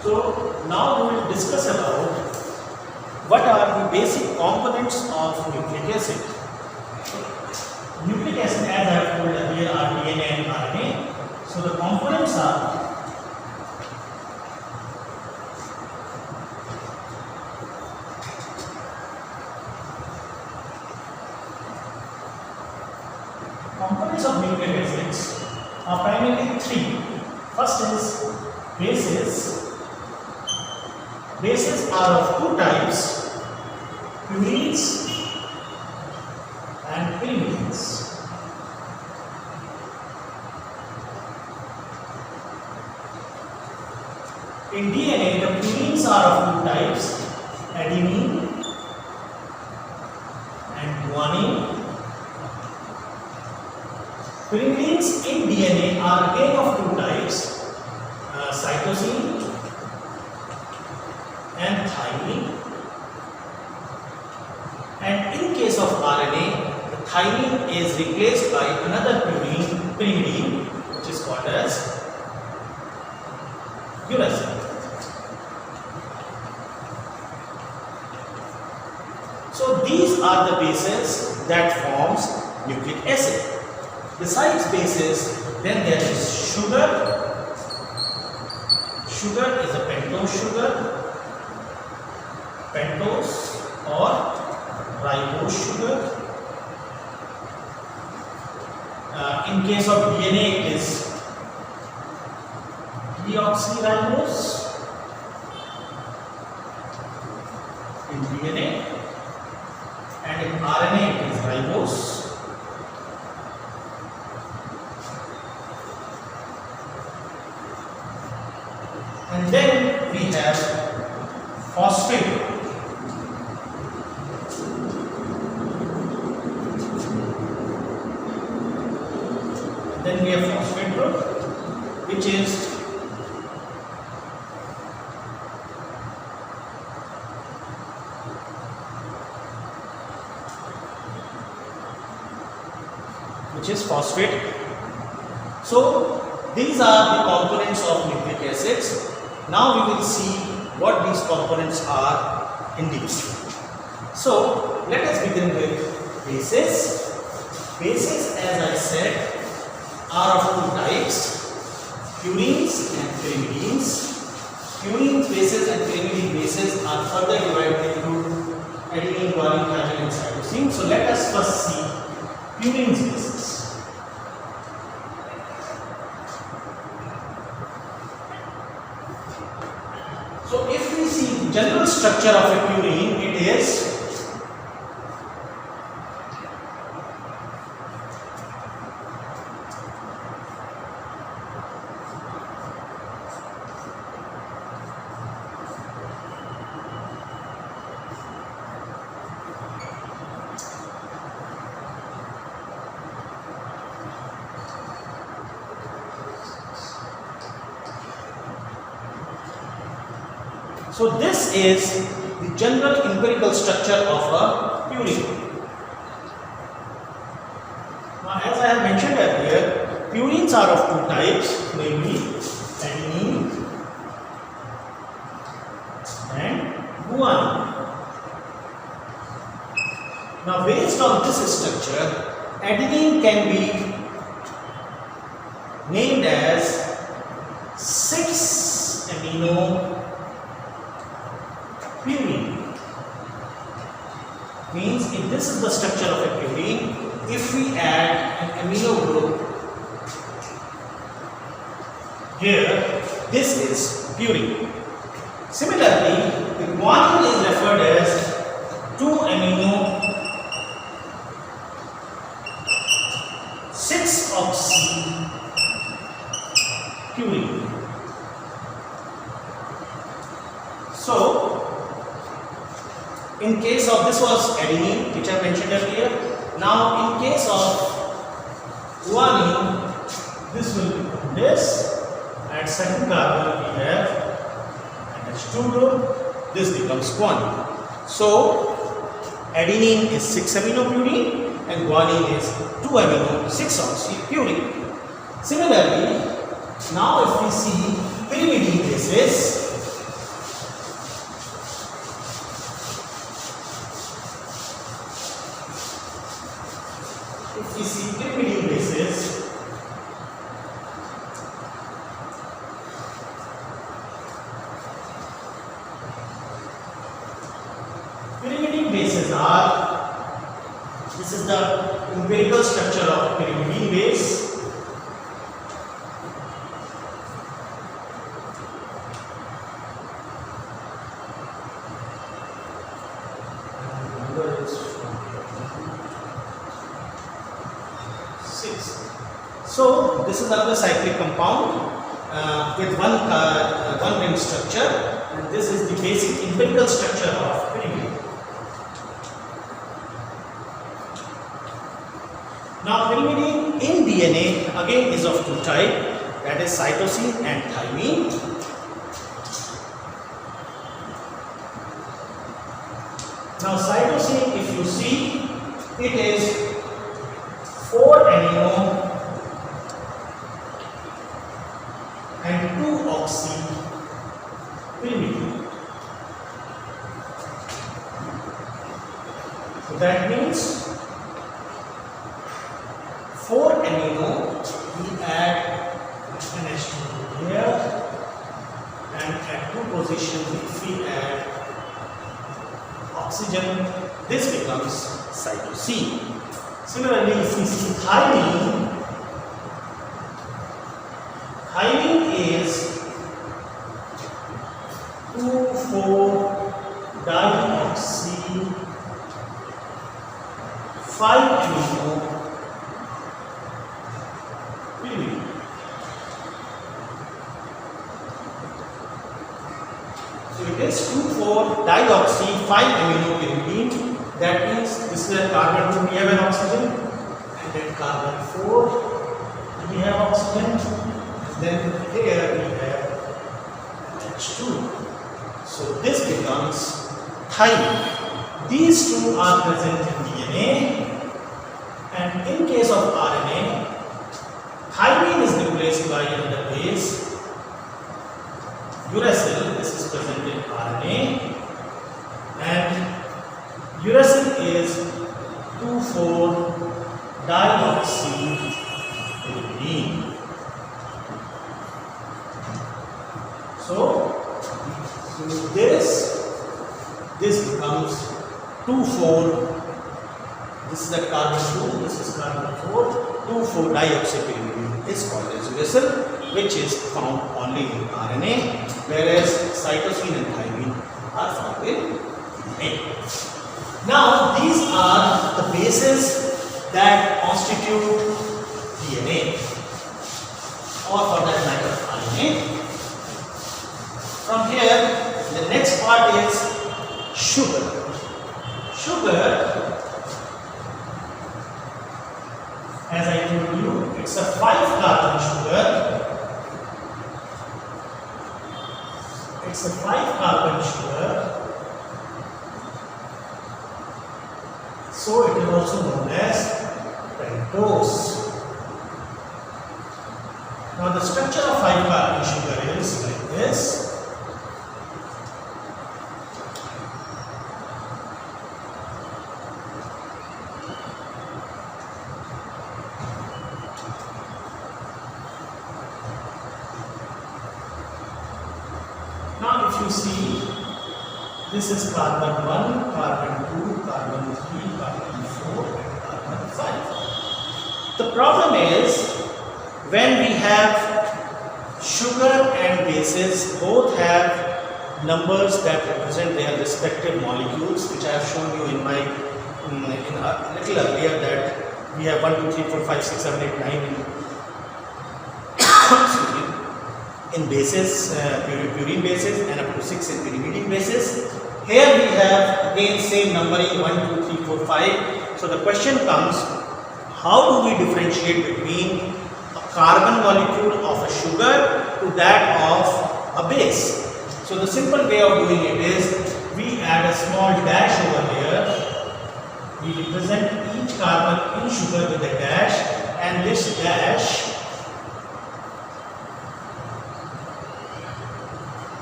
So now we will discuss about what are the basic components of nucleic acid. Nucleic acid, as I have told earlier, are DNA and RNA. So the components are of nucleic acids are primarily three. First is bases. Bases are of two types, purines and pyrimidines. In DNA, the purines are of two types, adenine and guanine. Pyrimidines in DNA are again of two types, cytosine and thymine. And in case of RNA, the thymine is replaced by another pyrimidine, which is called as uracil. So these are the bases that forms nucleic acid. Besides bases, then there is sugar. Sugar is a pentose sugar, pentose or ribose sugar. In case of DNA, it is deoxyribose in DNA, and in RNA it is ribose. And then we have phosphate group. Then we have phosphate group, which is phosphate. So these are the components of nucleic acids. Now we will see what these components are in detail. So let us begin with bases. Bases, as I said, are of two types, purines and pyrimidines. Purine bases and pyrimidine bases are further divided into adenine, guanine, thymine and cytosine. So let us first see purine bases. So if we see the general structure of a purine, it is So this is the general empirical structure of a purine. Now, as I have mentioned earlier, purines are of two types, namely adenine and guanine. Now, based on this structure, adenine can be named as 6-amino purine. Means if this is the structure of a purine, if we add an amino group here, this is purine. Similarly, the guanine is referred as 2-amino 6-oxy purine. So in case of, this was adenine, which I mentioned earlier. Now in case of guanine, this will become this, and second carbon we have NH2 group, this becomes guanine. So adenine is 6-amino purine and guanine is 2-amino 6-oxy purine. Similarly, now if we see pyrimidine bases, bases are, this is the empirical structure of pyrimidine base. So this is another cyclic compound with one ring structure, and this is the basic empirical structure of pyrimidine. Now pyrimidine in DNA again is of two types, that is cytosine and thymine. Now cytosine, if you see, it is 4 amino and 2 oxy pyrimidine. So that means 4 amino, we add NH2 here, and at 2 position if we add oxygen, this becomes cytosine. Similarly, if we see thymine, thymine is 2,4-dioxy 5-amino pyrimidine. So it is 2,4-dioxy 5-amino pyrimidine. That means this is a carbon 2, we have an oxygen, and then carbon 4, we have oxygen, and then here we have H2. So this becomes thymine. These two are present in DNA, and in case of RNA, thymine is replaced by another base, uracil. This is present in RNA, and uracil is 2,4-dioxy pyrimidine. So this becomes 2,4. This is a carbon 2. This is carbon 4. 2,4-dioxy pyrimidine is called as uracil, which is found only in RNA, whereas cytosine and thymine are found in DNA. Now these are the bases that constitute DNA, or for that matter RNA. From here, the next part is sugar. Sugar, as I told you, it's a 5-carbon sugar. It's a 5-carbon sugar. So it is also known as pentose. Now the structure of 5-carbon sugar is like this. Now if you see, this is carbon 1, carbon 2, carbon 3, carbon 4 and carbon 5. The problem is, when we have sugar and bases, both have numbers that represent their respective molecules, which I have shown you in my in a little earlier, that we have 1, 2, 3, 4, 5, 6, 7, 8, 9 in bases, purine bases, and up to 6 in pyrimidine bases. Here we have again same numbering 1, 2, 3, 4, 5. So the question comes, how do we differentiate between a carbon molecule of a sugar to that of a base? So the simple way of doing it is, we add a small dash over here. We represent each carbon in sugar with a dash, and this dash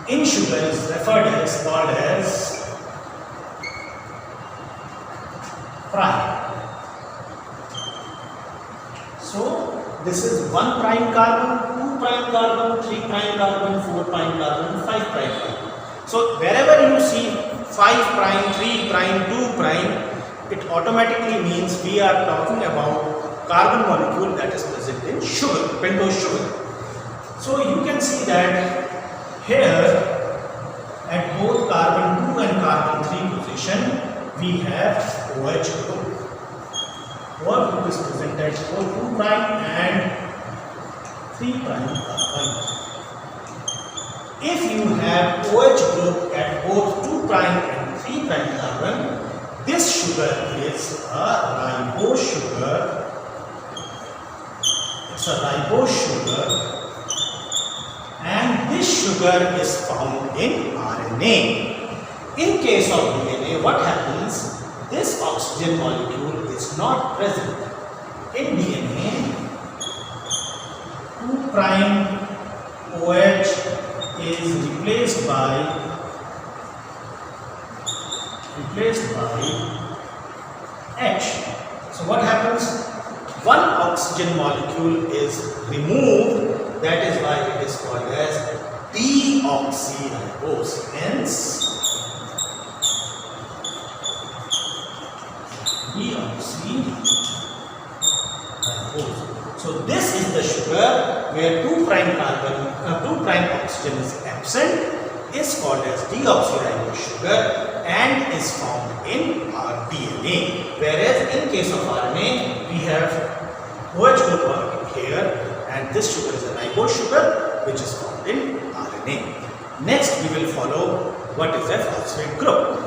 in sugar is called as prime. So this is 1 prime carbon, 2 prime carbon, 3 prime carbon, 4 prime carbon, 5 prime carbon. So wherever you see 5 prime, 3 prime, 2 prime, it automatically means we are talking about carbon molecule that is present in sugar, pentose sugar. So you can see that here at both carbon 2 and carbon 3 position we have OH group. OH group is present at both 2 prime and 3 prime carbon. If you have OH group at both 2 prime and 3 prime carbon, this sugar is a ribose sugar. It's a ribose sugar, and this sugar is found in RNA. In case of DNA, what happens? This oxygen molecule is not present. In DNA, 2 prime OH is replaced by H. So what happens? One oxygen molecule is removed. That is why it is called as deoxyribose. Hence, deoxyribose. So this is the sugar where 2 prime oxygen is absent, is called as deoxyribose sugar and is found in our DNA. Whereas in case of RNA, we have OH group here, and this sugar is a ribose sugar which is found in RNA. Next, we will follow what is a phosphate group.